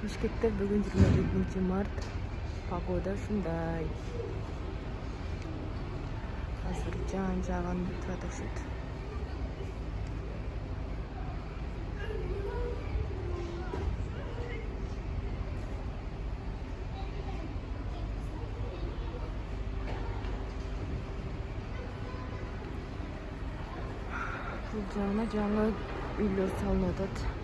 Бишкекте бүгүн 27-март. Погода ушундай. Азыр жаан турат. Бул жагына жаңы үйлөр салынып атат.